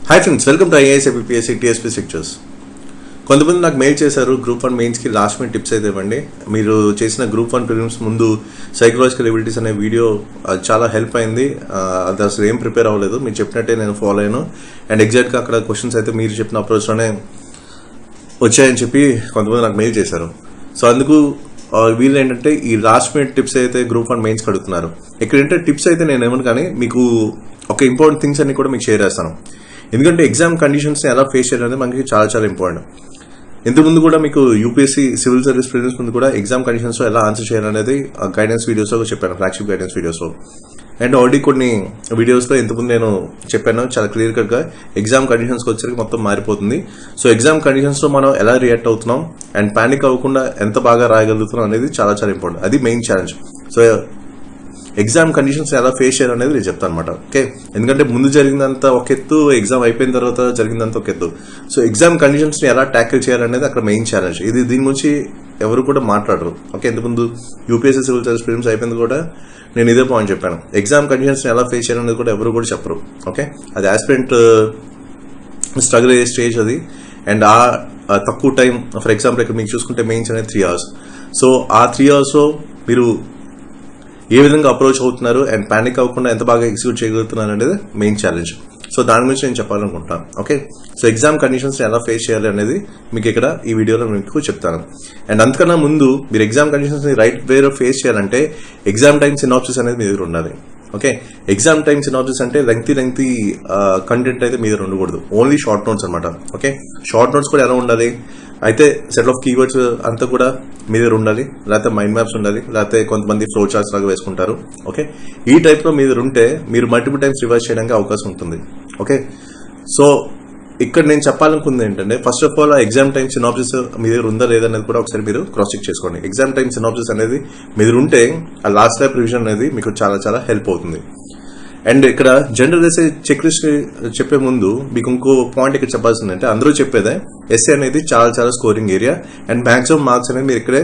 Hi friends, welcome to IAS APSC tsp sectors. కొంతమంది నాకు mail చేశారు, గ్రూప్ 1 మెయిన్స్కి లాస్ట్ మినిట్ టిప్స్ అయితే ఇవ్వండి. మీరు చేసిన గ్రూప్ 1 ప్రిలిమ్స్ ముందు సైకలాజికల్ ఎబిలిటీస్ అనే వీడియో చాలా హెల్ప్ అయింది. అది అసలు ఏం ప్రిపేర్ అవ్వలేదు, మీరు చెప్పినట్టే నేను ఫాలో అయ్యాను. అండ్ ఎగ్జాక్ట్గా అక్కడ క్వశ్చన్స్ అయితే మీరు చెప్పిన అప్రోచ్లోనే వచ్చాయని చెప్పి కొంతమంది నాకు మెయిల్ చేశారు. సో అందుకు వీళ్ళు ఏంటంటే ఈ లాస్ట్ మినిట్ టిప్స్ అయితే గ్రూప్ 1 మెయిన్స్కి అడుగుతున్నారు. ఇక్కడ ఏంటంటే టిప్స్ అయితే నేను ఏమను, కానీ మీకు ఒక ఇంపార్టెంట్ థింగ్స్ అన్ని కూడా మీకు షేర్ చేస్తాను. ఎందుకంటే ఎగ్జామ్ కండిషన్స్ని ఎలా ఫేస్ చేయాలనేది మనకి చాలా చాలా ఇంపార్టెంట్. ఇంతకుముందు కూడా మీకు యూపీఎస్సీ సివిల్ సర్వీస్ ప్రిలిమ్స్ ముందు కూడా ఎగ్జామ్ కండిషన్స్లో ఎలా ఆన్సర్ చేయాలనేది గైడెన్స్ వీడియోస్లో చెప్పాను, ఫ్లాగ్షిప్ గైడెన్స్ వీడియోస్లో. అండ్ ఆల్రెడీ కొన్ని వీడియోస్లో ఇంతకుముందు నేను చెప్పాను చాలా క్లియర్ కట్గా ఎగ్జామ్ కండిషన్స్కి వచ్చేసరికి మొత్తం మారిపోతుంది. సో ఎగ్జామ్ కండిషన్స్లో మనం ఎలా రియాక్ట్ అవుతున్నాం అండ్ ప్యానిక్ అవ్వకుండా ఎంత బాగా రాయగలుగుతున్నాం అనేది చాలా చాలా ఇంపార్టెంట్. అది main challenge. So exam conditions ఎలా ఫేస్ చేయాలనేది నేను చెప్తాను అనమాట. ఓకే, ఎందుకంటే ముందు జరిగిందంతా ఒక ఎత్తు, ఎగ్జామ్ అయిపోయిన తర్వాత జరిగిందంతా ఒక ఎత్తు. సో ఎగ్జామ్ కండిషన్స్ని ఎలా ట్యాకిల్ చేయాలనేది అక్కడ మెయిన్ ఛాలెంజ్. దీని గురించి ఎవరు కూడా మాట్లాడరు. ఓకే, ఇంతకుముందు యూపీఎస్సీ సివిల్ సర్వీస్ ప్రిలిమ్స్ అయిపోయింది కూడా నేను ఇదే పాయింట్ చెప్పాను. ఎగ్జామ్ కండిషన్స్ని ఎలా ఫేస్ చేయాలనేది కూడా ఎవరు కూడా చెప్పరు. ఓకే, అది ఆస్పిరెంట్ స్ట్రగుల్ అయ్యే స్టేజ్ అది. అండ్ ఆ తక్కువ టైం, ఫర్ ఎగ్జాంపుల్ ఇక్కడ మీకు చూసుకుంటే మెయిన్స్ అనేది 3 hours. సో ఆ 3 hours మీరు ఏ విధంగా అప్రోచ్ అవుతున్నారు అండ్ ప్యానిక్ అవ్వకుండా ఎంత బాగా ఎగ్జిక్యూట్ చేయగలుగుతున్నారు అనేది మెయిన్ ఛాలెంజ్. సో దాని గురించి నేను చెప్పాలనుకుంటాను. ఓకే, సో ఎగ్జామ్ కండిషన్స్ ఎలా ఫేస్ చేయాలి అనేది మీకు ఇక్కడ ఈ వీడియోలో మీకు చెప్తాను. అండ్ అంతకన్నా ముందు మీరు ఎగ్జామ్ కండిషన్స్ని రైట్ వేలో ఫేస్ చేయాలంటే ఎగ్జామ్ టైమ్ సినాప్సిస్ అనేది మీ దగ్గర ఉండాలి. ఓకే, ఎగ్జామ్ టైమ్ సినాప్సిస్ అంటే లెంగ్తీ కంటెంట్ అయితే మీ దగ్గర ఉండకూడదు, ఓన్లీ షార్ట్ నోట్స్ అనమాట. ఓకే, షార్ట్ నోట్స్ కూడా ఎలా ఉండాలి అయితే సెట్ ఆఫ్ కీవర్డ్స్ అంతా కూడా మీ దగ్గర ఉండాలి, లేకపోతే మైండ్ మ్యాప్స్ ఉండాలి, లేకపోతే కొంతమంది ఫ్లో చార్ట్స్ లాగా వేసుకుంటారు. ఓకే, ఈ టైప్లో మీ దగ్గర ఉంటే మీరు మల్టిపుల్ టైమ్స్ రివైజ్ చేయడానికి అవకాశం ఉంటుంది. ఓకే, సో ఇక్కడ నేను చెప్పాలనుకుంది ఏంటంటే ఫస్ట్ ఆఫ్ ఆల్ ఆ ఎగ్జామ్ టైమ్ సినాప్సిస్ మీ దగ్గర ఉందా లేదా అనేది కూడా ఒకసారి మీరు క్రాస్ చెక్ చేసుకోండి. ఎగ్జామ్ టైమ్ సినాప్సిస్ అనేది మీ దగ్గర ఉంటే ఆ లాస్ట్ టైప్ రివిజన్ అనేది మీకు చాలా చాలా హెల్ప్ అవుతుంది. అండ్ ఇక్కడ జనరల్ ఎస్ఏ చెక్ లిస్ట్ చెప్పే ముందు మీకు ఇంకో పాయింట్ ఇక్కడ చెప్పాల్సింది అంటే అందరూ చెప్పేదే ఎస్ఏ అనేది చాలా చాలా scoring area and maximum marks అనేది మీరు ఇక్కడే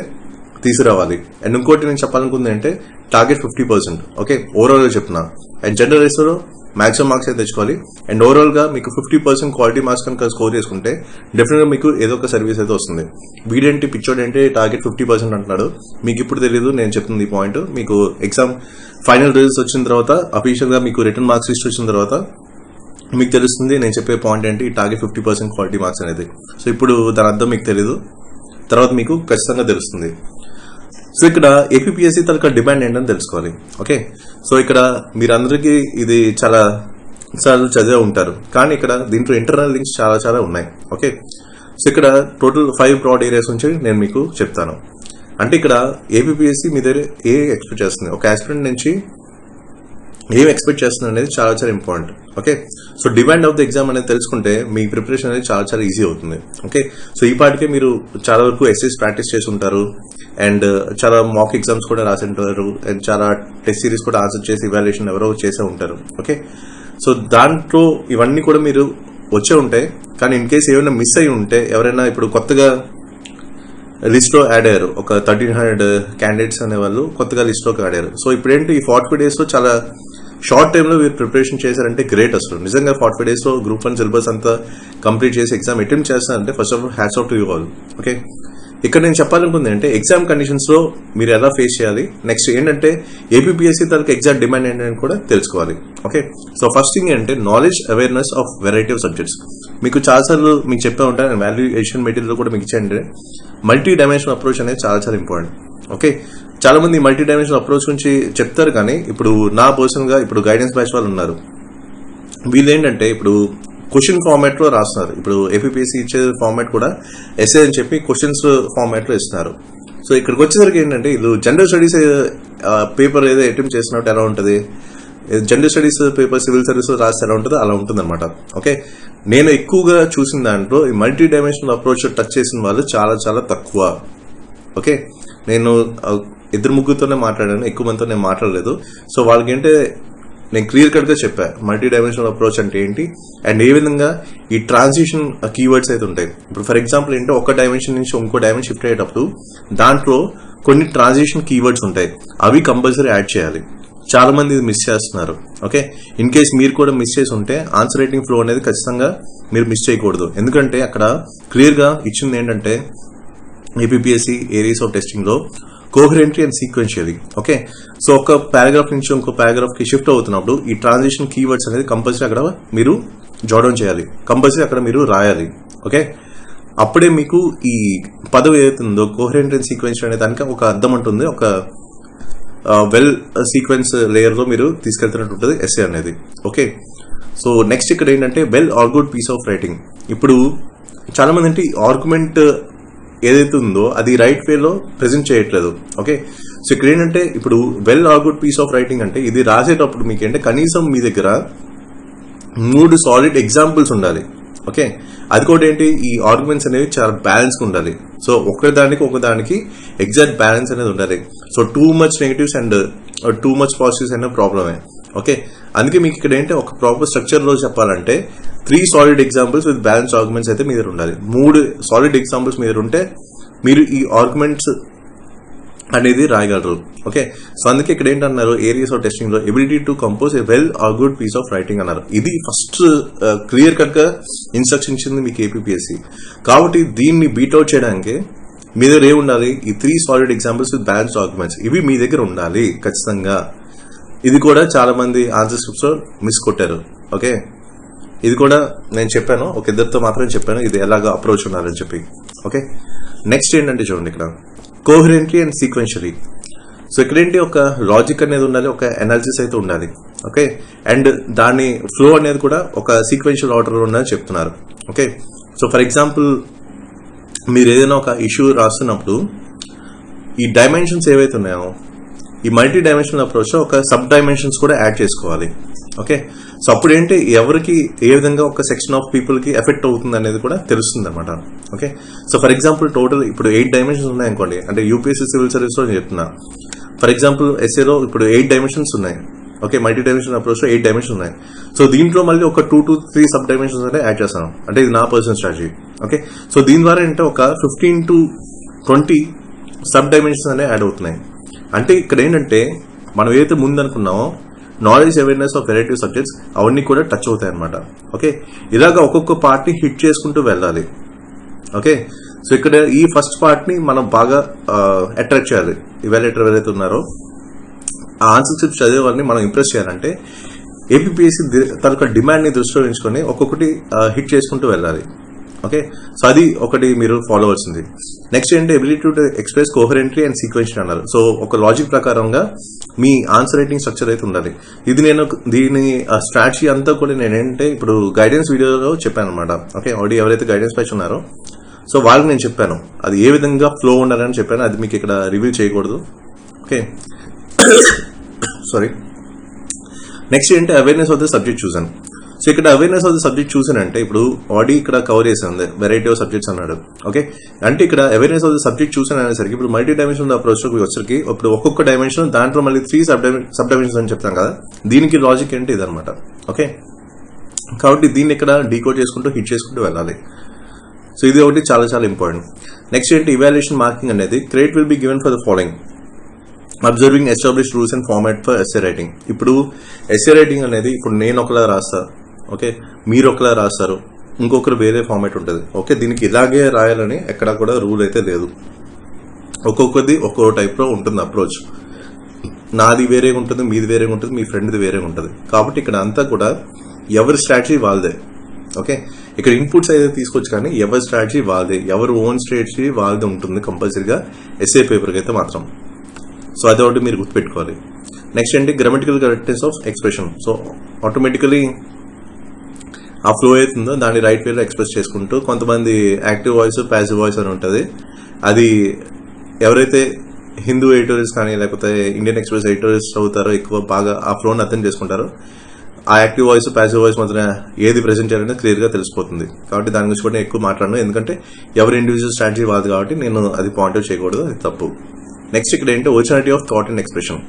తీసుకురావాలి. అండ్ ఇంకోటి నేను చెప్పాలనుకుంది అంటే టార్గెట్ 50%. ఓకే, ఓవరాల్గా చెప్తున్నా. అండ్ జనరల్ ఎస్ఏలో మ్యాక్సిమం మార్క్స్ అయితే తెచ్చుకోవాలి. అండ్ ఓవరాల్గా మీకు 50% క్వాలిటీ మార్క్స్ కనుక స్కోర్ చేసుకుంటే డెఫినెట్గా మీకు ఏదో ఒక సర్వీస్ అయితే వస్తుంది. వీడేంటి పిచ్చోడేంటి టార్గెట్ 50% అంటున్నాడు, మీకు ఇప్పుడు తెలియదు, నేను చెప్తుంది ఈ పాయింట్. మీకు ఎగ్జామ్ ఫైనల్ రిజల్ట్స్ వచ్చిన తర్వాత అఫీషియల్గా మీకు రిటర్న్ మార్క్స్ లిస్ట్ వచ్చిన తర్వాత మీకు తెలుస్తుంది నేను చెప్పే పాయింట్ ఏంటి, ఈ టార్గెట్ 50% క్వాలిటీ మార్క్స్ అనేది. సో ఇప్పుడు దాని అర్థం మీకు తెలీదు, తర్వాత మీకు ఖచ్చితంగా తెలుస్తుంది. సో ఇక్కడ ఏపీఎస్సీ తరగతి డిమాండ్ ఏంటని తెలుసుకోవాలి. ఓకే, సో ఇక్కడ మీరందరికీ ఇది చాలా సార్లు చదివే ఉంటారు, కానీ ఇక్కడ దీంట్లో ఇంటర్నల్ లింక్స్ చాలా చాలా ఉన్నాయి. ఓకే, సో ఇక్కడ టోటల్ 5 బ్రాడ్ ఏరియాస్ నుంచి నేను మీకు చెప్తాను. అంటే ఇక్కడ ఏపీఎస్సీ మీ దగ్గర ఏ ఎక్స్పెక్ట్ చేస్తుంది, ఒక ఆస్పిరెంట్ నుంచి ఏం ఎక్స్పెక్ట్ చేస్తుంది అనేది చాలా చాలా important. Okay, so demand of the exam అనేది తెలుసుకుంటే మీ ప్రిపరేషన్ అనేది చాలా చాలా ఈజీ అవుతుంది. ఓకే, సో ఈ పాటికే మీరు చాలా వరకు ఎస్ఎస్ ప్రాక్టీస్ చేసి ఉంటారు అండ్ చాలా మాక్ ఎగ్జామ్స్ కూడా రాసి ఉంటారు అండ్ చాలా టెస్ట్ సిరీస్ కూడా ఆన్సర్ చేసి ఇవాల్యుయేషన్ ఎవరో చేసే ఉంటారు. ఓకే, సో దాంట్లో ఇవన్నీ కూడా మీరు వచ్చే ఉంటాయి. కానీ ఇన్ కేసు ఏమైనా మిస్ అయి ఉంటే, ఎవరైనా ఇప్పుడు కొత్తగా లిస్ట్లో యాడ్ అయ్యారు, ఒక 1300 క్యాండిడేట్స్ అనే వాళ్ళు కొత్తగా లిస్ట్లోకి యాడ్ అయ్యారు. సో ఇప్పుడు ఏంటి, ఈ 40 డేస్లో చాలా షార్ట్ టైంలో మీరు ప్రిపరేషన్ చేశారంటే గ్రేట్. అసలు నిజంగా 40 డేస్లో గ్రూప్ 1 సిలబస్ అంతా కంప్లీట్ చేసి ఎగ్జామ్ అటెంప్ట్ చేస్తారంటే first of all hats off to you all. Okay, ఇక్కడ నేను చెప్పాలనుకుంది అంటే ఎగ్జామ్ కండిషన్స్లో మీరు ఎలా ఫేస్ చేయాలి, నెక్స్ట్ ఏంటంటే ఏపీఎస్సీ తరగతి ఎగ్జామ్ డిమాండ్ ఏంటని కూడా తెలుసుకోవాలి. ఓకే, సో ఫస్ట్ థింగ్ ఏంటంటే knowledge awareness of variety of subjects. మీకు చాలాసార్లు మీకు చెప్పే ఉంటాను, వాల్యుయేషన్ మెటీరియల్ కూడా మీకు ఇచ్చేయండి. మల్టీ డైమెన్షనల్ అప్రోచ్ అనేది చాలా చాలా ఇంపార్టెంట్. ఓకే, చాలా మంది మల్టీ డైమెన్షనల్ అప్రోచ్ గురించి చెప్తారు, కానీ ఇప్పుడు నా పర్సనల్గా ఇప్పుడు గైడెన్స్ బ్యాచ్ వాళ్ళు ఉన్నారు, వీళ్ళు ఏంటంటే ఇప్పుడు క్వశ్చన్ ఫార్మాట్లో రాస్తున్నారు. ఇప్పుడు ఏపీఎస్సీ ఇచ్చే ఫార్మాట్ కూడా ఎస్ఏ అని చెప్పి క్వశ్చన్స్ ఫార్మాట్లో ఇస్తున్నారు. సో ఇక్కడికి వచ్చేసరికి ఏంటంటే వీళ్ళు జనరల్ స్టడీస్ పేపర్ ఏదో అటెంప్ట్ చేసినట్టు ఎలా ఉంటుంది, general studies paper civil service రాస్తే ఎలా ఉంటుందో అలా ఉంటుంది అనమాట. ఓకే, నేను ఎక్కువగా చూసిన దాంట్లో ఈ మల్టీ డైమెన్షనల్ అప్రోచ్ టచ్ చేసిన వాళ్ళు చాలా చాలా తక్కువ. ఓకే, నేను 2-3తోనే మాట్లాడాను, ఎక్కువ మందితో నేను మాట్లాడలేదు. సో వాళ్ళకి ఏంటంటే నేను క్లియర్ కట్గా చెప్పా మల్టీ డైమెన్షనల్ అప్రోచ్ అంటే ఏంటి అండ్ ఏ విధంగా ఈ ట్రాన్సిషన్ కీవర్డ్స్ అయితే ఉంటాయి. ఇప్పుడు ఫర్ ఎగ్జాంపుల్ ఏంటో ఒక డైమెన్షన్ నుంచి ఇంకో డైమెన్షన్ షిఫ్ట్ అయ్యేటప్పుడు దాంట్లో కొన్ని ట్రాన్సిషన్ కీవర్డ్స్ ఉంటాయి, అవి కంపల్సరీ యాడ్ చేయాలి. చాలా మంది ఇది మిస్ చేస్తున్నారు. ఓకే, ఇన్ కేస్ మీరు కూడా మిస్ చేసి ఉంటే ఆన్సర్ రైటింగ్ ఫ్లో అనేది ఖచ్చితంగా మీరు మిస్ చేయకూడదు. ఎందుకంటే అక్కడ క్లియర్గా ఇచ్చింది ఏంటంటే ఏపీపీఎస్సీ ఏరియాస్ ఆఫ్ టెస్టింగ్లో coherently and sequentially. Okay, so ఒక పారాగ్రాఫ్ నుంచి ఇంకో పారాగ్రాఫ్కి షిఫ్ట్ అవుతున్నప్పుడు ఈ ట్రాన్సిషన్ కీవర్డ్స్ అనేది కంపల్సరీ అక్కడ మీరు జోడన్ చేయాలి, కంపల్సరీ అక్కడ మీరు రాయాలి. ఓకే, అప్పుడే మీకు ఈ పదవి ఏదైతుందో కోహరెంట్ అండ్ సీక్వెన్షియల్ అనే దానికి ఒక అర్థం ఉంటుంది, ఒక వెల్ సీక్వెన్స్ లేయర్లో మీరు తీసుకెళ్తున్నట్టు ఉంటుంది ఎస్ఏ అనేది. ఓకే, సో నెక్స్ట్ ఇక్కడ ఏంటంటే well argued piece of writing. ఇప్పుడు చాలా మంది అంటే ఆర్గ్యుమెంట్ ఏదైతే ఉందో అది రైట్ వేలో ప్రెజెంట్ చేయట్లేదు. ఓకే, సో ఇక్కడ ఏంటంటే ఇప్పుడు well argued piece of writing అంటే ఇది రాసేటప్పుడు మీకు ఏంటంటే కనీసం మీ దగ్గర 3 సాలిడ్ ఎగ్జాంపుల్స్ ఉండాలి. ఓకే, అది కూడా ఏంటి, ఈ ఆర్గ్యుమెంట్స్ అనేవి చాలా బ్యాలెన్స్గా ఉండాలి. సో ఒకదానికి ఎగ్జాక్ట్ బ్యాలెన్స్ అనేది ఉండాలి. So too much negatives and too much positives అనే ప్రాబ్లమే. ఓకే, అందుకే మీకు ఇక్కడ ఏంటంటే ఒక ప్రాపర్ స్ట్రక్చర్లో చెప్పాలంటే 3 solid examples with balance arguments అయితే మీ దగ్గర ఉండాలి. 3 సాలిడ్ ఎగ్జాంపుల్స్ మీ దగ్గర ఉంటే మీరు ఈ ఆర్గ్యుమెంట్స్ అనేది రాయగలరు. ఓకే, సో అందుకే ఇక్కడ ఏంటన్నారు ఏరియాస్ ఆఫ్ టెస్టింగ్ లో ability to compose a well argued piece of writing అన్నారు. ఇది ఫస్ట్ క్లియర్ కట్ గా ఇన్స్ట్రక్షన్ ఇచ్చింది మీకు ఏపీపీఎస్సీ. కాబట్టి దీన్ని బీట్అవుట్ చేయడానికి మీ దగ్గర ఏ ఉండాలి, ఈ 3 solid examples with balance arguments ఇవి మీ దగ్గర ఉండాలి ఖచ్చితంగా. ఇది కూడా చాలా మంది ఆన్సర్ స్క్రిప్ట్స్ లో మిస్ కొట్టారు. ఓకే, ఇది కూడా నేను చెప్పాను, ఒక ఇద్దరితో మాత్రమే చెప్పాను ఇది ఎలాగా అప్రోచ్ ఉండాలని చెప్పి. ఓకే, నెక్స్ట్ ఏంటంటే చూడండి ఇక్కడ కోహరెంట్లీ అండ్ సీక్వెన్షియలీ. సో ఇక్కడేంటి ఒక లాజిక్ అనేది ఉండాలి, ఒక అనాలిసిస్ అయితే ఉండాలి. ఓకే, అండ్ దాని ఫ్లో అనేది కూడా ఒక సీక్వెన్షియల్ ఆర్డర్లో ఉండాలని చెప్తున్నారు. ఓకే, సో ఫర్ ఎగ్జాంపుల్ మీరు ఏదైనా ఒక ఇష్యూ రాస్తున్నప్పుడు ఈ డైమెన్షన్స్ ఏవైతే ఉన్నాయో ఈ మల్టీ డైమెన్షనల్ అప్రోచ్ ఒక సబ్ డైమెన్షన్స్ కూడా యాడ్ చేసుకోవాలి. ఓకే, సో అప్పుడు ఏంటి ఎవరికి ఏ విధంగా ఒక సెక్షన్ ఆఫ్ పీపుల్కి ఎఫెక్ట్ అవుతుంది అనేది కూడా తెలుస్తుంది అనమాట. Okay, so for example total ఇప్పుడు 8 డైమెన్షన్స్ ఉన్నాయనుకోండి, అంటే యూపీఎస్సీ సివిల్ సర్వీస్లో నేను చెప్తున్నా. ఫర్ ఎగ్జాంపుల్ ఎస్ఏలో ఇప్పుడు 8 డైమెన్షన్స్ ఉన్నాయి. ఓకే, మల్టీ డైమెన్షన్ అప్రోచ్లో 8 డైమెన్షన్స్ ఉన్నాయి. సో దీంట్లో మళ్ళీ ఒక 2 to 3 సబ్ డైమెన్షన్స్ అంటే యాడ్ చేస్తాను, అంటే ఇది నా పర్సనల్ స్ట్రాటజీ. ఓకే, సో దీని ద్వారా ఏంటంటే ఒక 15 to 20 సబ్ డైమెన్షన్స్ అనేవి యాడ్ అవుతున్నాయి. అంటే ఇక్కడ ఏంటంటే మనం ఏదైతే ముందు అనుకున్నామో knowledge awareness of variety subjects అవన్నీ కూడా టచ్ అవుతాయి అనమాట. ఓకే, ఇలాగా ఒక్కొక్క పార్ట్ని హిట్ చేసుకుంటూ వెళ్ళాలి. ఓకే, సో ఇక్కడ ఈ ఫస్ట్ పార్ట్ని మనం బాగా అట్రాక్ట్ చేయాలి. ఇవాల్యుయేటర్ ఎవరైతే ఉన్నారో ఆ ఆన్సర్ స్క్రిప్ట్ చదివే వాళ్ళని మనం ఇంప్రెస్ చేయాలంటే ఏపీపీఎస్సీ తన డిమాండ్ని దృష్టిలో ఉంచుకొని ఒక్కొక్కటి హిట్ చేసుకుంటూ వెళ్ళాలి. ఓకే, సో అది ఒకటి మీరు ఫాలో అవ్వాల్సింది. నెక్స్ట్ ఏంటంటే ability to express coherently and sequential అన్నారు. సో ఒక లాజిక్ ప్రకారంగా మీ ఆన్సర్ రైటింగ్ స్ట్రక్చర్ అయితే ఉండాలి. ఇది నేను దీని స్ట్రాటజీ అంతా కూడా నేనేంటే ఇప్పుడు గైడెన్స్ వీడియోలో చెప్పాను అనమాట. ఓకే, ఆల్రెడీ ఎవరైతే గైడెన్స్ బ్యాచ్ ఉన్నారో సో వాళ్ళకి నేను చెప్పాను అది ఏ విధంగా ఫ్లో ఉండాలని చెప్పాను, అది మీకు ఇక్కడ రివీల్ చేయకూడదు. Okay, sorry. నెక్స్ట్ ఏంటంటే అవేర్నెస్ ఆఫ్ ద సబ్జెక్ట్ చూసాను. సో ఇక్కడ అవేర్నెస్ ఆఫ్ ద సబ్జెక్ట్ చూసానంటే ఇప్పుడు ఆల్రెడీ ఇక్కడ కవర్ చేసింది వెరైటీ ఆఫ్ సబ్జెక్ట్స్ అన్నాడు. ఓకే, అంటే ఇక్కడ అవేర్నెస్ ఆఫ్ ద సబ్జెక్ట్ చూసాను అనేసరికి ఇప్పుడు మల్టీ డైమెన్షనల్ అప్రోచ్ వచ్చరికి ఇప్పుడు ఒక్కొక్క డైమెన్షన్ దాంట్లో మళ్ళీ 3 సబ్ డైమెన్షన్స్ అని చెప్తాం కదా, దీనికి లాజిక్ ఏంటి ఇదనమాట. ఓకే, కాబట్టి దీన్ని ఇక్కడ డీకోడ్ చేసుకుంటూ హిట్ చేసుకుంటూ వెళ్ళాలి. సో ఇది ఒకటి చాలా చాలా ఇంపార్టెంట్. నెక్స్ట్ ఏంటి ఇవాల్యుయేషన్ మార్కింగ్ అనేది credit will be given for the following observing established rules and format for essay writing. ఇప్పుడు ఎస్ఏ రైటింగ్ అనేది ఇప్పుడు నేను ఒకలా రాస్తా, ఓకే, మీరు ఒకలా రాస్తారు, ఇంకొకరు వేరే ఫార్మాట్ ఉంటుంది. ఓకే, దీనికి ఇలాగే రాయాలని ఎక్కడా కూడా రూల్ అయితే లేదు. ఒక్కొక్కది ఒక్కో టైప్లో ఉంటుంది అప్రోచ్. నాది వేరేగా ఉంటుంది, మీది వేరేగా ఉంటుంది, మీ ఫ్రెండ్ది వేరేగా ఉంటుంది. కాబట్టి ఇక్కడ అంతా కూడా ఎవరి స్ట్రాటజీ వాళ్ళదే. ఓకే, ఇక్కడ ఇన్పుట్స్ అయితే తీసుకోవచ్చు కానీ ఎవరి స్ట్రాటజీ వాళ్ళదే, ఎవరి ఓన్ స్ట్రాటజీ వాళ్ళదే ఉంటుంది కంపల్సరీగా ఎస్ఏ పేపర్కి అయితే మాత్రం. సో అది ఒకటి మీరు గుర్తుపెట్టుకోవాలి. నెక్స్ట్ ఏంటి grammatical correctness of expression. So automatically ఆ ఫ్లో అవుతుందో దాన్ని రైట్ వేలో ఎక్స్ప్రెస్ చేసుకుంటూ కొంతమంది యాక్టివ్ వాయిస్ ప్యాసివ్ వాయిస్ అని ఉంటుంది. అది ఎవరైతే హిందూ ఎడిటోరియల్స్ కానీ లేకపోతే ఇండియన్ ఎక్స్ప్రెస్ ఎడిటోరియల్స్ చదువుతారో ఎక్కువ బాగా ఆ ఫ్లోని అర్థం చేసుకుంటారో ఆ యాక్టివ్ వాయిస్ ప్యాసివ్ వాయిస్ మాత్రం ఏది ప్రెజెంట్ చేయాలనేది క్లియర్గా తెలిసిపోతుంది. కాబట్టి దాని గురించి కూడా నేను ఎక్కువ మాట్లాడను, ఎందుకంటే ఎవరి ఇండివిజువల్ స్ట్రాటజీ వాదు కాబట్టి నేను అది పాయింట్ అవుట్ చేయకూడదు, అది తప్పు. నెక్స్ట్ ఇక్కడ ఏంటంటే originality of thought and expression.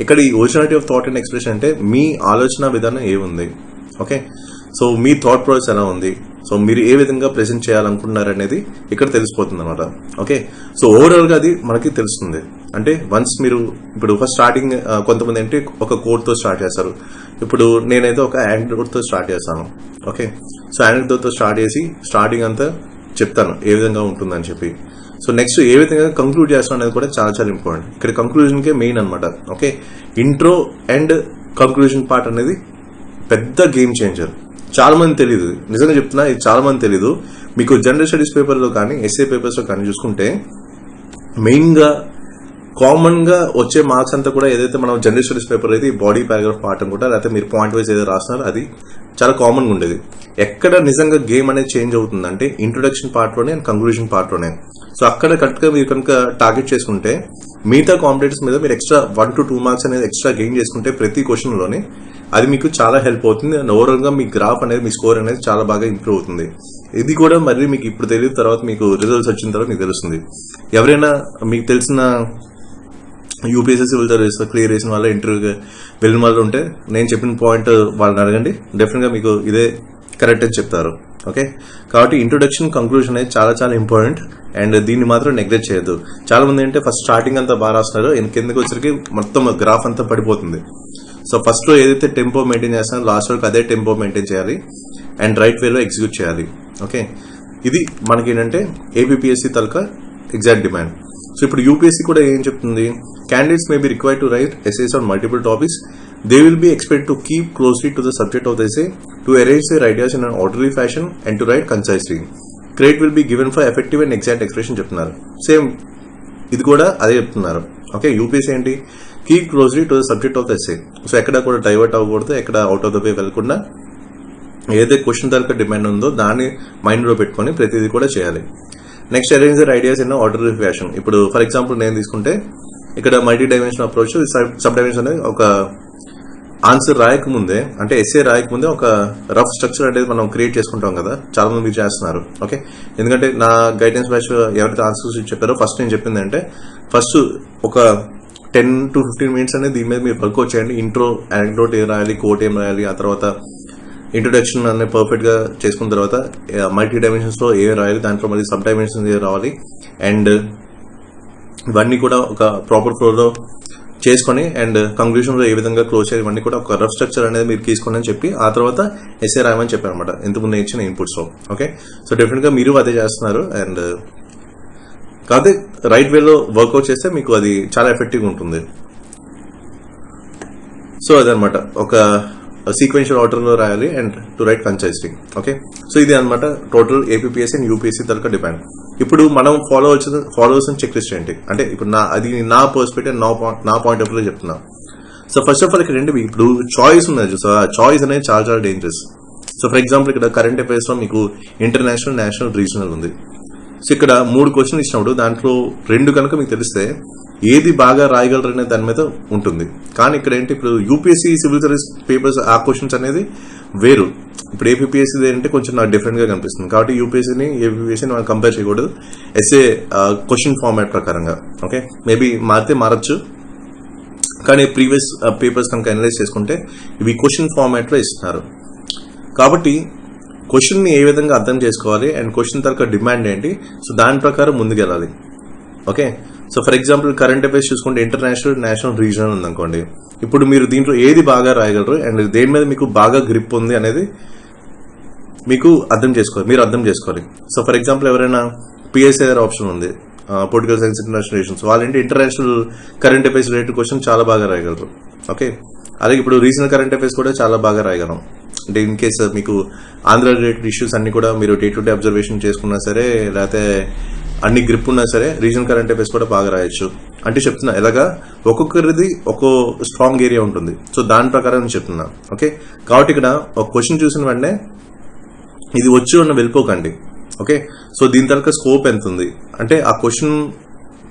ఇక్కడ ఈ originality of thought and expression అంటే మీ ఆలోచన విధానం ఏముంది. ఓకే, సో మీ థాట్ ప్రాసెస్ ఎలా ఉంది, సో మీరు ఏ విధంగా ప్రెజెంట్ చేయాలనుకుంటున్నారు అనేది ఇక్కడ తెలిసిపోతుంది అనమాట. ఓకే, సో ఓవరాల్గా అది మనకి తెలుస్తుంది. అంటే వన్స్ మీరు ఇప్పుడు ఫస్ట్ స్టార్టింగ్ కొంతమంది అంటే ఒక కోడ్తో స్టార్ట్ చేస్తారు. ఇప్పుడు నేనైతే ఒక యాంక్డోట్తో స్టార్ట్ చేస్తాను. ఓకే, సో యాంక్డోట్తో స్టార్ట్ చేసి స్టార్టింగ్ అంతా చెప్తాను ఏ విధంగా ఉంటుందని చెప్పి. సో నెక్స్ట్ ఏ విధంగా కంక్లూడ్ చేస్తాను అనేది కూడా చాలా చాలా ఇంపార్టెంట్. ఇక్కడ కంక్లూజన్కే మెయిన్ అనమాట. Okay, intro and conclusion part అనేది పెద్ద గేమ్ చేంజర్. చాలా మంది తెలియదు, నిజంగా చెప్తున్నా, ఇది చాలా మంది తెలియదు. మీకు జనరల్ స్టడీస్ పేపర్లో కానీ ఎస్ఏ పేపర్స్లో కానీ చూసుకుంటే మెయిన్గా కామన్గా వచ్చే మార్క్స్ అంతా కూడా ఏదైతే మనం జనరల్ స్టడీస్ పేపర్ అయితే బాడీ పారాగ్రాఫ్ పార్ట్ అనుకుంటా, లేకపోతే మీరు పాయింట్ వైజ్ ఏదైతే రాస్తున్నారో అది చాలా కామన్గా ఉండేది. ఎక్కడ నిజంగా గేమ్ అనేది చేంజ్ అవుతుందంటే ఇంట్రొడక్షన్ పార్ట్లోనే అండ్ కంక్లూజన్ పార్ట్లోనే. సో అక్కడ కరెక్ట్గా మీరు కనుక టార్గెట్ చేసుకుంటే మిగతా కాంపిటేటర్స్ మీద మీరు ఎక్స్ట్రా 1 to 2 మార్క్స్ అనేది ఎక్స్ట్రా గెయిన్ చేసుకుంటే ప్రతి క్వశ్చన్లోనే అది మీకు చాలా హెల్ప్ అవుతుంది. అండ్ ఓవరాల్గా మీ గ్రాఫ్ అనేది, మీ స్కోర్ అనేది చాలా బాగా ఇంప్రూవ్ అవుతుంది. ఇది కూడా మరి మీకు ఇప్పుడు తెలియదు, తర్వాత మీకు రిజల్ట్స్ వచ్చిన తర్వాత మీకు తెలుస్తుంది. ఎవరైనా మీకు తెలిసిన యూపీఎస్సీ సివిల్ సర్వీస్ క్లియర్ చేసిన వాళ్ళ ఇంటర్వ్యూకి వెళ్ళిన వాళ్ళు ఉంటే నేను చెప్పిన పాయింట్ వాళ్ళని అడగండి, డెఫినెట్గా మీకు ఇదే కరెక్ట్ అని చెప్తారు. ఓకే, కాబట్టి ఇంట్రొడక్షన్ కంక్లూజన్ అనేది చాలా చాలా ఇంపార్టెంట్. అండ్ దీన్ని మాత్రం నెగ్లెక్ట్ చేయొద్దు. చాలా మంది అంటే ఫస్ట్ స్టార్టింగ్ అంతా బాగా రాస్తున్నారు, కిందకి వచ్చరికి మొత్తం గ్రాఫ్ అంతా పడిపోతుంది. సో ఫస్ట్ లో ఏదైతే టెంపో మెయింటైన్ చేస్తున్నారో లాస్ట్ వరకు అదే టెంపో మెయింటైన్ చేయాలి అండ్ రైట్ వేలో ఎగ్జిక్యూట్ చేయాలి. ఓకే, ఇది మనకి ఏంటంటే ఏపీఎస్సీ తలక ఎగ్జాక్ట్ డిమాండ్. సో ఇప్పుడు యూపీఎస్సీ కూడా ఏం చెప్తుంది, candidates may be required to right essays on multiple topics. They will be expected to keep closely to the subject of the essay, to arrange their ideas in an orderly fashion and to write concisely. Credit will be given for effective and exact expression చెప్తున్నారు. Same ఇది కూడా అదే చెప్తున్నారు. Okay, UPSC ఏంటి, keep closely to the subject of the essay. So ఎక్కడ కూడా divert అవ్వకూడదు, ఎక్కడ అవుట్ ఆఫ్ ద వే వెళ్ళకుండా ఏదైతే క్వశ్చన్ తరక డిమాండ్ ఉందో దాన్ని మైండ్లో పెట్టుకొని ప్రతిదీ కూడా చేయాలి. Next arrange their ideas in orderly fashion. ఇప్పుడు ఫర్ ఎగ్జాంపుల్ నేను తీసుకుంటే ఇక్కడ multi dimension approach, sub dimension అనేది ఒక ఆన్సర్ రాయకముందే, అంటే ఎస్ఏ రాయకముందే ఒక రఫ్ స్ట్రక్చర్ అనేది మనం క్రియేట్ చేసుకుంటాం కదా, చాలా మంది మీరు చేస్తున్నారు. ఓకే, ఎందుకంటే నా గైడెన్స్ బ్యాచ్ ఎవరైతే ఆన్సర్స్ చెప్పారో ఫస్ట్ నేను చెప్పింది అంటే ఫస్ట్ ఒక 10 to 15 minutes అనేది దీని మీద మీరు వర్కౌట్ చేయండి. ఇంట్రో, యానెక్డోట్ ఏం రాయాలి, కోట్ ఏం రాయాలి, ఆ తర్వాత ఇంట్రొడక్షన్ అనేది పర్ఫెక్ట్ గా చేసుకున్న తర్వాత మల్టీ డైమెన్షన్స్ లో ఏ రాయాలి, దాంట్లో మళ్ళీ సబ్ డైమెన్షన్స్ ఏ రావాలి, అండ్ ఇవన్నీ కూడా ఒక ప్రాపర్ ఫ్లోలో చేసుకొని అండ్ కంక్లూజన్ లో ఏ విధంగా క్లోజ్ చేయాలి, ఇవన్నీ కూడా ఒక రఫ్ స్ట్రక్చర్ అనేది మీరు తీసుకోండి అని చెప్పి ఆ తర్వాత ఎస్ఏ రాయమని చెప్పారు అనమాట ఇంతకుముందు ఇచ్చిన ఇన్పుట్స్ లో. ఓకే, సో డెఫినెట్ గా మీరు అదే చేస్తున్నారు. అండ్ కాకపోతే రైట్ వేలో వర్కౌట్ చేస్తే మీకు అది చాలా ఎఫెక్టివ్గా ఉంటుంది. సో అదనమాట, ఒక సీక్వెన్షియల్ ఆర్డర్లో రాయాలి and to write concisely. Okay, so ఇది అనమాట టోటల్ ఏపీఎస్సీ అండ్ యూపీఎస్సీ తరక డిమాండ్. ఇప్పుడు మనం ఫాలో అవ్వాల్సిన చెక్ లిస్ట్ ఏంటి అంటే, ఇప్పుడు అది నా పర్స్పెక్టివ్, నా పాయింట్ ఆఫ్ వ్యూ చెప్తున్నా. సో ఫస్ట్ ఆఫ్ ఆల్ ఇక్కడ ఏంటి, ఇప్పుడు చాయిస్ ఉన్నది. సో ఆ చాయిస్ అనేది చాలా చాలా డేంజరస్. సో ఫర్ ఎగ్జాంపుల్ ఇక్కడ కరెంట్ అఫైర్స్ లో మీకు ఇంటర్నేషనల్, నేషనల్, రీజనల్ ఉంది. సో ఇక్కడ 3 క్వశ్చన్లు ఇచ్చినప్పుడు దాంట్లో 2 కనుక మీకు తెలిస్తే ఏది బాగా రాయగలరు అనే దాని మీద ఉంటుంది. కానీ ఇక్కడ ఏంటి, ఇప్పుడు యూపీఎస్సీ సివిల్ సర్వీస్ పేపర్స్ ఆ క్వశ్చన్స్ అనేది వేరు. ఇప్పుడు ఏపీఎస్సీ ఏంటంటే కొంచెం నాకు డిఫరెంట్ గా కనిపిస్తుంది. కాబట్టి యూపీఎస్సీని ఏపీఎస్సీని మనం కంపేర్ చేయకూడదు ఎస్ఏ క్వశ్చన్ ఫార్మాట్ ప్రకారంగా. ఓకే, మేబీ మారితే మారచ్చు, కానీ ప్రీవియస్ పేపర్స్ కనుక అనలైజ్ చేసుకుంటే ఇవి క్వశ్చన్ ఫార్మాట్ లో ఇస్తున్నారు. కాబట్టి క్వశ్చన్ ని ఏ విధంగా అర్థం చేసుకోవాలి అండ్ క్వశ్చన్ తరక డిమాండ్ ఏంటి, సో దాని ప్రకారం ముందుకెళ్ళాలి. Okay, so for example current affairs చూసుకుంటే ఇంటర్నేషనల్, నేషనల్, రీజనల్ ఉందనుకోండి. ఇప్పుడు మీరు దీంట్లో ఏది బాగా రాయగలరు అండ్ దేని మీద మీకు బాగా గ్రిప్ ఉంది అనేది మీకు మీరు అర్థం చేసుకోవాలి. సో ఫర్ ఎగ్జాంపుల్ ఎవరైనా పిఎస్ఐఆర్ ఆప్షన్ ఉంది, పొలిటికల్ సైన్స్ ఇంటర్నేషనల్ రిలేషన్స్, వాళ్ళంటే international current affairs related question చాలా బాగా రాయగలరు. ఓకే, అలాగే ఇప్పుడు రీజనల్ కరెంట్ అఫైర్స్ కూడా చాలా బాగా రాయగలం. అంటే ఇన్ కేస్ మీకు ఆంధ్ర రిలేటెడ్ ఇష్యూస్ అన్ని కూడా మీరు డే టు డే అబ్జర్వేషన్ చేసుకున్నా సరే, లేకపోతే అన్ని గ్రిప్ ఉన్నా సరే రీజనల్ కరెంట్ అఫైర్స్ కూడా బాగా రాయొచ్చు. అంటే చెప్తున్నా ఎలాగా ఒక్కొక్కరిది ఒక్కో స్ట్రాంగ్ ఏరియా ఉంటుంది. సో దాని ప్రకారం నేను చెప్తున్నా. ఓకే, కాబట్టి ఇక్కడ ఒక క్వశ్చన్ చూసిన వెంటనే ఇది వచ్చు అన్న వెళ్ళిపోకండి. ఓకే, సో దీని తర్వాత స్కోప్ ఎంత ఉంది అంటే ఆ క్వశ్చన్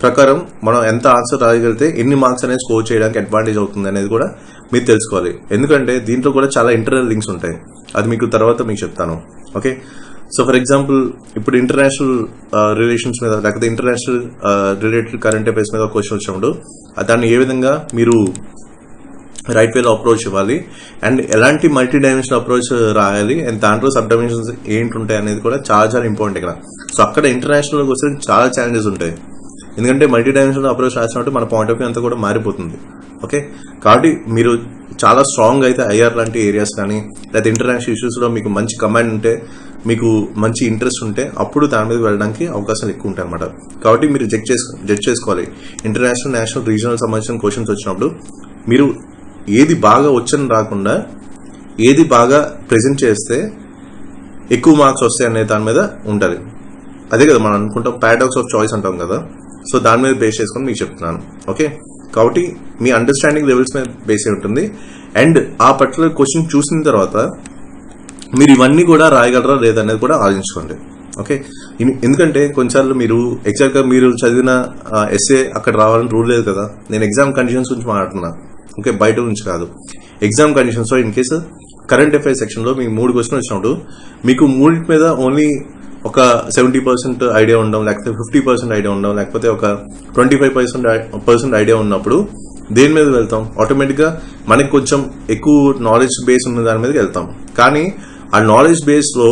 ప్రకారం మనం ఎంత ఆన్సర్ రాయగలిగితే ఎన్ని మార్క్స్ అనేది స్కోర్ చేయడానికి అడ్వాంటేజ్ అవుతుంది అనేది కూడా మీరు తెలుసుకోవాలి. ఎందుకంటే దీంట్లో కూడా చాలా ఇంటర్నల్ లింక్స్ ఉంటాయి, అది మీకు తర్వాత మీకు చెప్తాను. ఓకే, సో ఫర్ ఎగ్జాంపుల్ ఇప్పుడు ఇంటర్నేషనల్ రిలేషన్స్ మీద లేకపోతే ఇంటర్నేషనల్ రిలేటెడ్ కరెంట్ అఫైర్స్ మీద క్వశ్చన్ వచ్చినప్పుడు దాన్ని ఏ విధంగా మీరు రైట్ వేలో అప్రోచ్ ఇవ్వాలి అండ్ ఎలాంటి మల్టీ డైమెన్షనల్ అప్రోచ్ రాయాలి అండ్ దాంట్లో సబ్ డైమెన్షన్స్ ఏంటి ఉంటాయి అనేది కూడా చాలా చాలా ఇంపార్టెంట్ ఇక్కడ. సో అక్కడ ఇంటర్నేషనల్కి వస్తే చాలా ఛాలెంజెస్ ఉంటాయి, ఎందుకంటే మల్టీ డైమెన్షనల్ అప్రోచ్ రాసినట్టు మన పాయింట్ ఆఫ్ వ్యూ అంతా కూడా మారిపోతుంది. ఓకే, కాబట్టి మీరు చాలా స్ట్రాంగ్ అయితే ఐఆర్ లాంటి ఏరియాస్ కానీ లేదా ఇంటర్నేషనల్ ఇష్యూస్లో మీకు మంచి కమాండ్ ఉంటే, మీకు మంచి ఇంట్రెస్ట్ ఉంటే అప్పుడు దాని మీద వెళ్ళడానికి అవకాశాలు ఎక్కువ ఉంటాయి అనమాట. కాబట్టి మీరు జడ్జ్ చేసుకోవాలి. ఇంటర్నేషనల్, నేషనల్, రీజనల్ సంబంధించిన క్వశ్చన్స్ వచ్చినప్పుడు మీరు ఏది బాగా వచ్చని రాకుండా ఏది బాగా ప్రెజెంట్ చేస్తే ఎక్కువ మార్క్స్ వస్తాయి అనే దాని మీద ఉంటుంది. అదే కదా మనం అనుకుంటాం, పారాడాక్స్ ఆఫ్ చాయిస్ అంటాం కదా. సో దాని మీద బేస్ చేసుకొని మీకు చెప్తున్నాను. ఓకే, కాబట్టి మీ అండర్స్టాండింగ్ లెవెల్స్ మీద బేస్ అయి ఉంటుంది. అండ్ ఆ పర్టికులర్ క్వశ్చన్ చూసిన తర్వాత మీరు ఇవన్నీ కూడా రాయగలరా లేదనేది కూడా ఆలోచించుకోండి. ఓకే, ఎందుకంటే కొన్నిసార్లు మీరు ఎగ్జాక్ట్గా మీరు చదివిన ఎస్ఏ అక్కడ రావాలని రూల్ లేదు కదా. నేను ఎగ్జామ్ కండిషన్స్ గురించి మాట్లాడుతున్నా, ఓకే, బయట నుంచి కాదు. ఎగ్జామ్ కండిషన్స్లో ఇన్ కేసు కరెంట్ అఫైర్స్ సెక్షన్లో మీకు 3 క్వశ్చన్ వచ్చినప్పుడు మీకు 3 మీద ఓన్లీ ఒక 70% ఐడియా ఉండడం, లేకపోతే 50% ఐడియా ఉండడం, లేకపోతే ఒక 25% ఐడియా ఉన్నప్పుడు దేని మీద వెళ్తాం? ఆటోమేటిక్గా మనకి కొంచెం ఎక్కువ నాలెడ్జ్ బేస్ ఉన్న దాని మీదకి వెళ్తాం. కానీ ఆ నాలెడ్జ్ బేస్లో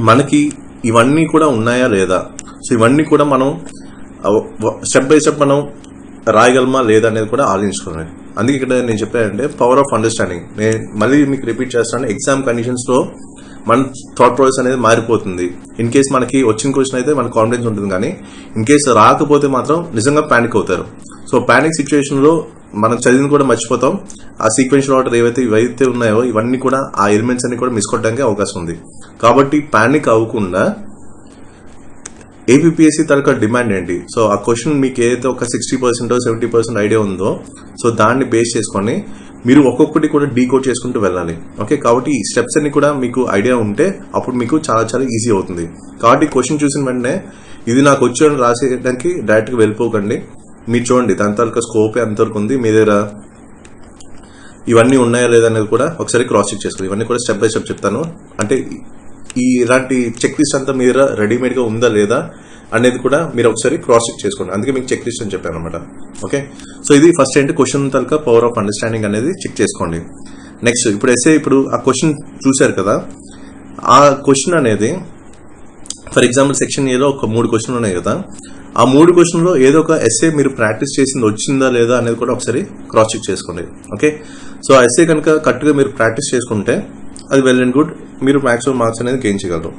మనకి ఇవన్నీ కూడా ఉన్నాయా లేదా, సో ఇవన్నీ కూడా మనం స్టెప్ బై స్టెప్ మనం రాయగలమా లేదా అనేది కూడా ఆలోచించుకోవాలి. అందుకే ఇక్కడ నేను చెప్పానంటే పవర్ ఆఫ్ అండర్స్టాండింగ్. నేను మళ్ళీ మీకు రిపీట్ చేస్తాను, ఎగ్జామ్ కండిషన్స్లో మన థాట్ ప్రాసెస్ అనేది మారిపోతుంది. ఇన్ కేస్ మనకి వచ్చిన క్వశ్చన్ అయితే మనకు కాన్ఫిడెన్స్ ఉంటుంది, కానీ ఇన్ కేస్ రాకపోతే మాత్రం నిజంగా ప్యానిక్ అవుతారు. సో ప్యానిక్ సిచ్యువేషన్లో మనం చదివిన కూడా మర్చిపోతాం. ఆ సీక్వెన్షియల్ ఆర్డర్ ఇవైతే ఉన్నాయో ఇవన్నీ కూడా ఆ ఎలిమెంట్స్ అన్ని కూడా మిస్ కొట్టడానికి అవకాశం ఉంది. కాబట్టి ప్యానిక్ అవ్వకుండా ఏపీపీఎస్సీ తరగతి డిమాండ్ ఏంటి, సో ఆ క్వశ్చన్ మీకు ఏదైతే ఒక 60% 70% ఐడియా ఉందో సో దాన్ని బేస్ చేసుకొని మీరు ఒక్కొక్కటి కూడా డీకోడ్ చేసుకుంటూ వెళ్ళాలి. ఓకే, కాబట్టి ఈ స్టెప్స్ అన్ని కూడా మీకు ఐడియా ఉంటే అప్పుడు మీకు చాలా చాలా ఈజీ అవుతుంది. కాబట్టి క్వశ్చన్ చూసిన వెంటనే ఇది నాకు వచ్చి రాసేయడానికి డైరెక్ట్గా వెళ్ళిపోకండి. మీరు చూడండి దాని తాలూకా స్కోప్ ఎంతవరకు ఉంది, మీ దగ్గర ఇవన్నీ ఉన్నాయా లేదా అనేది కూడా ఒకసారి క్రాస్ చెక్ చేసుకోండి. ఇవన్నీ కూడా స్టెప్ బై స్టెప్ చెప్తాను. అంటే ఇలాంటి చెక్ లిస్ట్ అంతా మీ దగ్గర రెడీమేడ్గా ఉందా లేదా అనేది కూడా మీరు ఒకసారి క్రాస్ చెక్ చేసుకోండి. అందుకే మీకు చెక్ లిస్ట్ అని చెప్పాను అనమాట. ఓకే, సో ఇది ఫస్ట్ ఏంటి question taluka power of understanding అనేది చెక్ చేసుకోండి. నెక్స్ట్ ఇప్పుడు ఎస్ఏ, ఇప్పుడు ఆ క్వశ్చన్ చూశారు కదా, ఆ క్వశ్చన్ అనేది ఫర్ ఎగ్జాంపుల్ సెక్షన్ ఏలో ఒక 3 క్వశ్చన్లు ఉన్నాయి కదా, ఆ 3 క్వశ్చన్లో ఏదో ఒక ఎస్ఏ మీరు ప్రాక్టీస్ చేసింది వచ్చిందా లేదా అనేది కూడా ఒకసారి క్రాస్ చెక్ చేసుకోండి. ఓకే, సో ఆ ఎస్ఏ కనుక కరెక్ట్గా మీరు ప్రాక్టీస్ చేసుకుంటే అది వెల్ అండ్ గుడ్, మీరు మ్యాక్సిమం మార్క్స్ అనేది గెయిన్ చేయగలరు.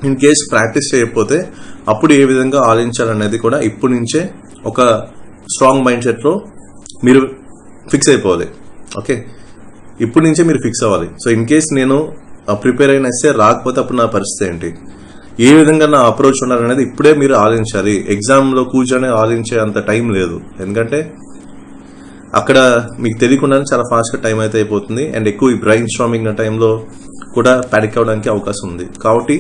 ఇన్ కేస్ ప్రాక్టీస్ చేయకపోతే అప్పుడు ఏ విధంగా ఆలోచించాలనేది కూడా ఇప్పటి నుంచే ఒక స్ట్రాంగ్ మైండ్ సెట్లో మీరు ఫిక్స్ అయిపోవాలి. ఓకే, ఇప్పటి నుంచే మీరు ఫిక్స్ అవ్వాలి. సో ఇన్ కేస్ నేను ప్రిపేర్ అయిన ఎస్ఏ రాకపోతే అప్పుడు నా పరిస్థితి ఏంటి, ఏ విధంగా నా అప్రోచ్ ఉండాలనేది ఇప్పుడే మీరు ఆలోచించాలి. ఎగ్జామ్లో కూర్చొని ఆలోచించే అంత టైం లేదు, ఎందుకంటే అక్కడ మీకు తెలియకుండానే చాలా ఫాస్ట్గా టైం అయితే అయిపోతుంది. అండ్ ఎక్కువ ఈ బ్రెయిన్ స్ట్రామింగ్ టైంలో కూడా ప్యానిక్ అవ్వడానికి అవకాశం ఉంది. కాబట్టి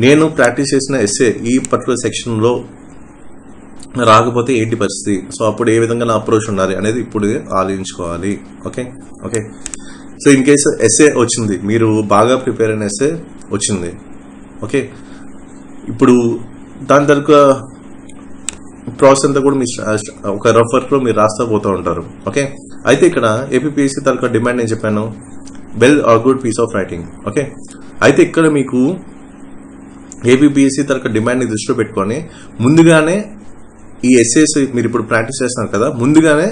నేను ప్రాక్టీస్ చేసిన ఎస్ఏ ఈ పర్టికులర్ సెక్షన్లో రాకపోతే ఏంటి పరిస్థితి, సో అప్పుడు ఏ విధంగా నా అప్రోచ్ ఉండాలి అనేది ఇప్పుడు ఆలోచించుకోవాలి. Okay okay, so in case essay వచ్చింది, మీరు బాగా ప్రిపేర్ అయిన ఎస్ఏ వచ్చింది. ఓకే, ఇప్పుడు దాని తరగ ప్రాసెస్ అంతా కూడా మీ ఒక రఫ్ వర్క్లో మీరు రాస్తా పోతూ ఉంటారు. ఓకే, అయితే ఇక్కడ ఏపీపీఎస్సీ తరగ డిమాండ్ నేను చెప్పాను, well argued piece of writing. Okay, అయితే ఇక్కడ మీకు ఏపీపీఎస్సీ తరగ డిమాండ్ని దృష్టిలో పెట్టుకొని ముందుగానే ఈ ఎస్ఏస్ మీరు ఇప్పుడు ప్రాక్టీస్ చేస్తున్నారు కదా, ముందుగానే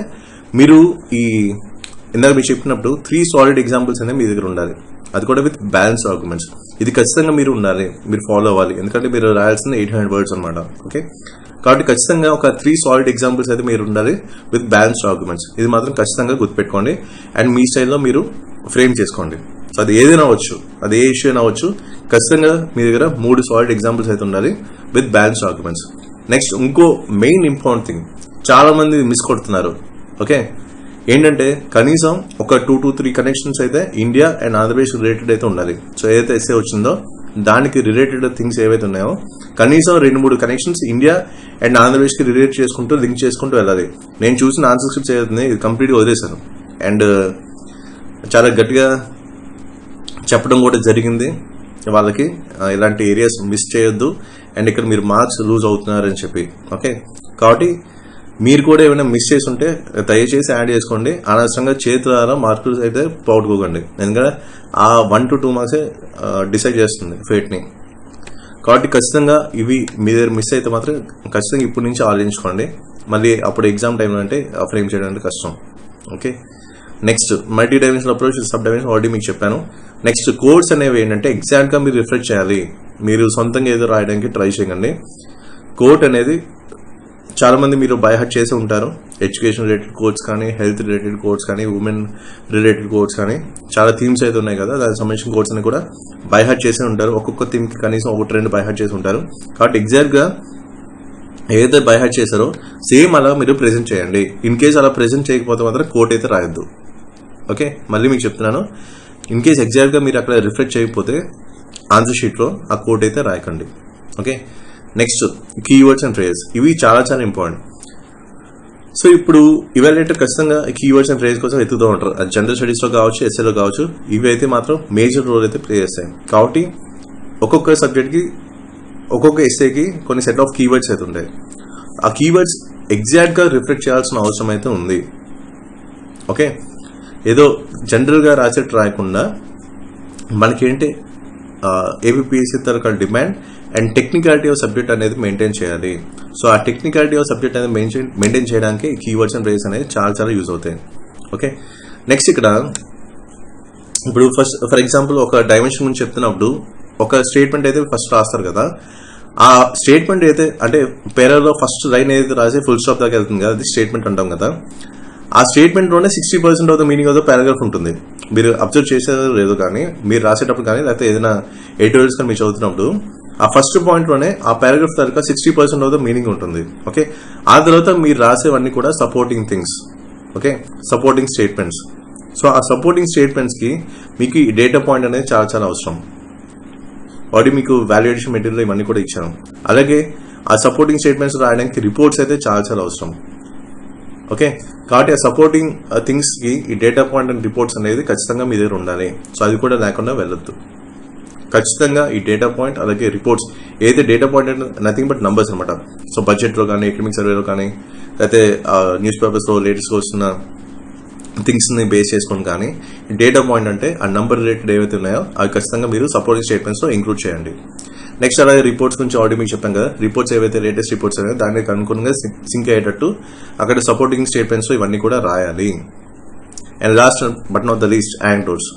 మీరు ఈ ఇందాక మీరు చెప్పినప్పుడు 3 సాలిడ్ ఎగ్జాంపుల్స్ అనేవి మీ దగ్గర ఉండాలి. అది కూడా విత్ బ్యాలెన్స్ ఆర్గ్యుమెంట్స్. ఇది ఖచ్చితంగా మీరు ఉండాలి, మీరు ఫాలో అవ్వాలి, ఎందుకంటే మీరు రాయాల్సిన 800 వర్డ్స్ అనమాట. ఓకే, కాబట్టి ఖచ్చితంగా ఒక 3 సాలిడ్ ఎగ్జాంపుల్స్ అయితే మీరు ఉండాలి విత్ బ్యాలెన్స్ ఆర్గ్యుమెంట్స్. ఇది మాత్రం ఖచ్చితంగా గుర్తుపెట్టుకోండి అండ్ మీ స్టైల్లో మీరు ఫ్రేమ్ చేసుకోండి. సో అది ఏదైనా అవ్వచ్చు, అది ఏ ఇష్యూ అయినా అవ్వచ్చు, ఖచ్చితంగా మీ దగ్గర 3 సాలిడ్ ఎగ్జాంపుల్స్ అయితే ఉండాలి విత్ బ్యాలెన్స్ ఆర్గ్యుమెంట్స్. నెక్స్ట్ ఇంకో మెయిన్ ఇంపార్టెంట్ థింగ్, చాలా మంది మిస్ కొడుతున్నారు. ఓకే, ఏంటంటే కనీసం ఒక 2 to 3 కనెక్షన్స్ అయితే ఇండియా అండ్ ఆంధ్రప్రదేశ్ రిలేటెడ్ అయితే ఉండాలి. సో ఏదైతే ఎస్ఏ వచ్చిందో దానికి రిలేటెడ్ థింగ్స్ ఏవైతే ఉన్నాయో కనీసం 2-3 కనెక్షన్స్ ఇండియా అండ్ ఆంధ్రప్రదేశ్కి రిలేట్ చేసుకుంటూ లింక్ చేసుకుంటూ వెళ్ళాలి. నేను చూసిన ఆన్సర్ స్క్రిప్ట్స్ ఏదైతుంది ఇది కంప్లీట్గా వదిలేశాను అండ్ చాలా గట్టిగా చెప్పడం కూడా జరిగింది వాళ్ళకి, ఇలాంటి ఏరియాస్ మిస్ చేయొద్దు అండ్ ఇక్కడ మీరు మార్క్స్ లూజ్ అవుతున్నారని చెప్పి. ఓకే, కాబట్టి మీరు కూడా ఏమైనా మిస్ చేసి ఉంటే దయచేసి యాడ్ చేసుకోండి. అనవసరంగా చేతులారా మార్కులు అయితే పోగొట్టుకోకండి. ఎందుకంటే ఆ 1 to 2 మార్క్సే డిసైడ్ చేస్తుంది ఫేట్ని. కాబట్టి ఖచ్చితంగా ఇవి మీ దగ్గర మిస్ అయితే మాత్రం ఖచ్చితంగా ఇప్పటి నుంచి ఆలోచించుకోండి. మళ్ళీ అప్పుడు ఎగ్జామ్ టైంలో అంటే ఫ్రేమ్ చేయడం అంటే కష్టం. Okay, next multi dimensional approach, sub dimension already మీకు చెప్పాను. నెక్స్ట్ కోడ్స్ అనేవి ఏంటంటే ఎగ్జాక్ట్గా మీరు రిఫ్రెష్ చేయాలి. మీరు సొంతంగా ఏదో రాయడానికి ట్రై చేయకండి. కోడ్ అనేది చాలా మంది మీరు బై హార్ట్ చేసి ఉంటారు. ఎడ్యుకేషన్ రిలేటెడ్ కోడ్స్ కానీ, హెల్త్ రిలేటెడ్ కోడ్స్ కానీ, ఉమెన్ రిలేటెడ్ కోడ్స్ కానీ, చాలా థీమ్స్ అయితే ఉన్నాయి కదా, దానికి సంబంధించిన కోడ్స్ అని కూడా బై హార్ట్ చేసి ఉంటారు. ఒక్కొక్క థీమ్కి కనీసం 1-2 బై హార్ట్ చేసి ఉంటారు. కాబట్టి ఎగ్జాక్ట్గా ఏదైతే బై హార్ట్ చేశారో సేమ్ అలా మీరు ప్రెజెంట్ చేయండి. ఇన్ కేస్ అలా ప్రెజెంట్ చేయకపోతే మాత్రం కోడ్ అయితే రాయొద్దు. ఓకే, మళ్ళీ మీకు చెప్తున్నాను, ఇన్ కేస్ ఎగ్జాక్ట్గా మీరు అక్కడ రిఫ్లెక్ట్ చేయకపోతే ఆన్సర్ షీట్లో ఆ కోడ్ అయితే రాయకండి. Okay, next keywords and phrases. ఇవి చాలా చాలా ఇంపార్టెంట్. సో ఇప్పుడు ఇవాల్యుయేటర్ ఖచ్చితంగా కీవర్డ్స్ అండ్ ఫ్రేజ్ కోసం ఎత్తుతూ ఉంటారు. అది జనరల్ స్టడీస్లో కావచ్చు, ఎస్ఏలో కావచ్చు. ఇవి అయితే మాత్రం మేజర్ రోల్ అయితే ప్లే చేస్తాయి. కాబట్టి ఒక్కొక్క సబ్జెక్ట్కి, ఒక్కొక్క ఎస్ఏకి కొన్ని సెట్ ఆఫ్ కీవర్డ్స్ అయితే ఉంటాయి. ఆ కీవర్డ్స్ ఎగ్జాక్ట్గా రిఫ్లెక్ట్ చేయాల్సిన అవసరం అయితే ఉంది. ఓకే, ఏదో జనరల్గా రాసేట్టు రాయకుండా మనకేంటి ఏపీఎస్సీ తరగతి demand and technicality of subject అనేది మెయింటైన్ చేయాలి. సో ఆ టెక్నికాలిటీ ఆఫ్ సబ్జెక్ట్ అనేది మెయింటైన్ చేయడానికి కీవర్డ్స్ అండ్ ఫ్రేజెస్ అనేది చాలా చాలా యూజ్ అవుతాయి. ఓకే, నెక్స్ట్ ఇక్కడ ఇప్పుడు ఫర్ ఎగ్జాంపుల్ ఒక డైమెన్షన్ గురించి చెప్తున్నప్పుడు ఒక స్టేట్మెంట్ అయితే ఫస్ట్ రాస్తారు కదా, ఆ స్టేట్మెంట్ అయితే అంటే పేరాలో ఫస్ట్ లైన్ ఏదైతే రాసి ఫుల్ స్టాప్ దాకా వెళ్తుంది కదా, అది స్టేట్మెంట్ అంటాం కదా. ఆ స్టేట్మెంట్లోనే 60% of the meaning of the paragraph ఉంటుంది. మీరు అబ్జర్వ్ చేసేదో లేదో కానీ, మీరు రాసేటప్పుడు కానీ, లేకపోతే ఏదైనా ఎడిటోరియల్స్ కానీ మీరు చదువుతున్నప్పుడు ఆ ఫస్ట్ పాయింట్లోనే ఆ పారాగ్రాఫ్ తరగతి 60% ఆఫ్ ద మీనింగ్ ఉంటుంది. ఓకే, ఆ తర్వాత మీరు రాసేవన్నీ కూడా supporting things. Okay, supporting statements. So ఆ సపోర్టింగ్ స్టేట్మెంట్స్కి మీకు ఈ డేటా పాయింట్ అనేది చాలా చాలా అవసరం. ఆల్రెడీ మీకు వాల్యుయేషన్ మెటీరియల్ ఇవన్నీ కూడా ఇచ్చాను. అలాగే ఆ సపోర్టింగ్ స్టేట్మెంట్స్ రాయడానికి రిపోర్ట్స్ అయితే చాలా చాలా అవసరం. ఓకే, కాబట్టి ఆ సపోర్టింగ్ థింగ్స్కి ఈ డేటా పాయింట్ అండ్ రిపోర్ట్స్ అనేది ఖచ్చితంగా మీ దగ్గర ఉండాలి. సో అది కూడా లేకుండా వెళ్ళొద్దు. ఖచ్చితంగా ఈ డేటా పాయింట్ అలాగే రిపోర్ట్స్, ఏదైతే డేటా పాయింట్ అంటే నథింగ్ బట్ నంబర్స్ అనమాట. సో బడ్జెట్లో కానీ, ఎకనామిక్ సర్వేలో కానీ, లేకపోతే న్యూస్ పేపర్స్లో లేటెస్ట్గా వస్తున్న థింగ్స్ని బేస్ చేసుకుని కానీ, డేటా పాయింట్ అంటే ఆ నంబర్ రిలేటెడ్ ఏవైతే ఉన్నాయో అవి ఖచ్చితంగా మీరు సపోర్టింగ్ స్టేట్మెంట్స్లో ఇంక్లూడ్ చేయండి. నెక్స్ట్ అలాగే రిపోర్ట్స్ గురించి ఆల్రెడీ మీకు చెప్పాను కదా, రిపోర్ట్స్ ఏవైతే లేటెస్ట్ రిపోర్ట్స్ అనేవి దానికి అనుగుణంగా సింక్ అయ్యేటట్టు అక్కడ సపోర్టింగ్ స్టేట్మెంట్స్లో ఇవన్నీ కూడా రాయాలి. And last but not the least, anecdotes.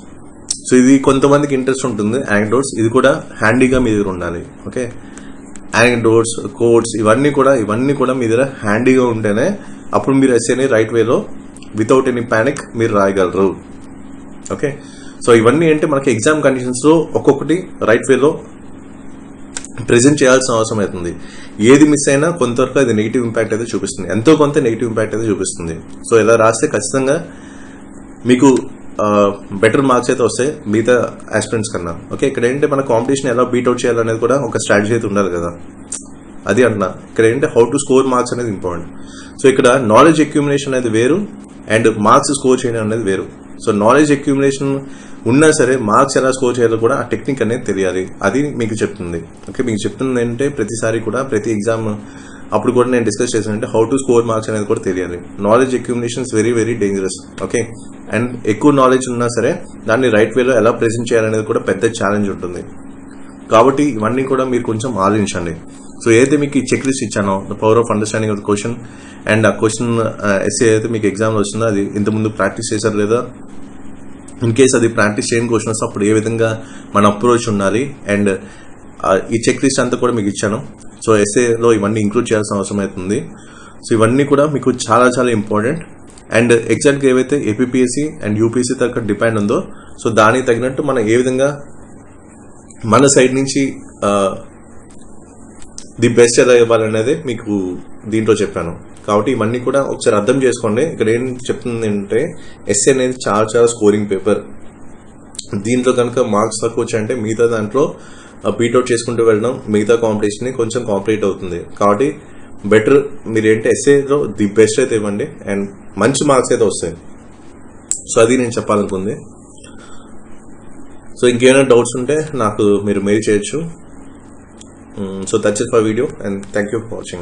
So ఇది కొంతమందికి ఇంట్రెస్ట్ ఉంటుంది యాంక్డోట్స్, ఇది కూడా హ్యాండీగా మీ దగ్గర ఉండాలి. ఓకే, యాంక్డోట్స్, కోడ్స్ ఇవన్నీ కూడా మీ దగ్గర హ్యాండీగా ఉంటేనే అప్పుడు మీరు ఎస్ఏని రైట్ వేలో వితౌట్ ఎనీ ప్యానిక్ మీరు రాయగలరు. ఓకే, సో ఇవన్నీ అంటే మనకి ఎగ్జామ్ కండిషన్స్లో ఒక్కొక్కటి రైట్ వేలో ప్రెజెంట్ చేయాల్సిన అవసరం అవుతుంది. ఏది మిస్ అయినా కొంతవరకు అది నెగిటివ్ ఇంపాక్ట్ అయితే చూపిస్తుంది, ఎంతో కొంత నెగిటివ్ ఇంపాక్ట్ అయితే చూపిస్తుంది. సో ఇలా రాస్తే ఖచ్చితంగా మీకు బెటర్ మార్క్స్ అయితే వస్తాయి మిగతా ఆస్పిరెంట్స్ కన్నా. ఓకే, ఇక్కడ ఏంటంటే మన కాంపిటీషన్ ఎలా బీట్అవుట్ చేయాలనేది కూడా ఒక స్ట్రాటజీ అయితే ఉండాలి కదా, అది అంటున్నా. ఇక్కడ ఏంటంటే హౌ టు స్కోర్ మార్క్స్ అనేది ఇంపార్టెంట్. సో ఇక్కడ నాలెడ్జ్ అక్యూమిలేషన్ అనేది వేరు అండ్ మార్క్స్ స్కోర్ చేయడం అనేది వేరు. సో నాలెడ్జ్ అక్యూమిలేషన్ ఉన్నా సరే మార్క్స్ ఎలా స్కోర్ చేయాలో కూడా ఆ టెక్నిక్ అనేది తెలియాలి, అది మీకు చెప్తుంది. ఓకే, మీకు చెప్తుంది అంటే ప్రతిసారి కూడా ప్రతి ఎగ్జామ్ అప్పుడు కూడా నేను డిస్కస్ చేశానంటే హౌ టు స్కోర్ మార్క్స్ అనేది కూడా తెలియాలి. Knowledge accumulation is very very dangerous. Okay, and ఎక్కువ నాలెడ్జ్ ఉన్నా సరే దాన్ని రైట్ వేలో ఎలా ప్రెజెంట్ చేయాలనేది కూడా పెద్ద ఛాలెంజ్ ఉంటుంది. కాబట్టి ఇవన్నీ కూడా మీరు కొంచెం ఆలోచించండి. సో ఏదైతే మీకు ఈ చెక్ లిస్ట్ ఇచ్చానో, the power of understanding of the question and ఆ క్వశ్చన్ ఎస్ఏ అయితే మీకు ఎగ్జామ్లో వచ్చిందో అది ఇంతకుముందు ప్రాక్టీస్ చేశారు లేదా, ఇన్ కేస్ అది ప్రాక్టీస్ చేయని క్వశ్చన్ వస్తే అప్పుడు ఏ విధంగా మన అప్రోచ్ ఉండాలి అండ్ ఈ చెక్ లిస్ట్ అంతా కూడా మీకు ఇచ్చాను. సో ఎస్ఏలో ఇవన్నీ ఇంక్లూడ్ చేయాల్సిన అవసరం అవుతుంది. సో ఇవన్నీ కూడా మీకు చాలా చాలా ఇంపార్టెంట్. అండ్ ఎగ్జాక్ట్గా ఏవైతే ఏపీఎస్సీ అండ్ యూపీఎస్సీ తగ్గ డిపెండ్ ఉందో, సో దానికి తగినట్టు మనం ఏ విధంగా మన సైడ్ నుంచి ది బెస్ట్ ఎలా ఇవ్వాలనేది మీకు దీంట్లో చెప్పాను. కాబట్టి ఇవన్నీ కూడా ఒకసారి అర్థం చేసుకోండి. ఇక్కడ ఏం చెప్తుంది అంటే ఎస్ఏ అనేది చాలా చాలా స్కోరింగ్ పేపర్. దీంట్లో కనుక మార్క్స్ తక్కువ వచ్చాయంటే మిగతా దాంట్లో బీట్అవుట్ చేసుకుంటూ వెళ్ళడం, మిగతా కాంపిటీషన్ కొంచెం కాంప్లీట్ అవుతుంది. కాబట్టి బెటర్ మీరు ఏంటి ఎస్ఏలో ది బెస్ట్ అయితే ఇవ్వండి అండ్ మంచి మార్క్స్ అయితే వస్తాయి. సో అది నేను చెప్పాలనుకుంది. సో ఇంకేమైనా డౌట్స్ ఉంటే నాకు మీరు మెయిల్ చేయొచ్చు. So that's it for video and thank you for watching.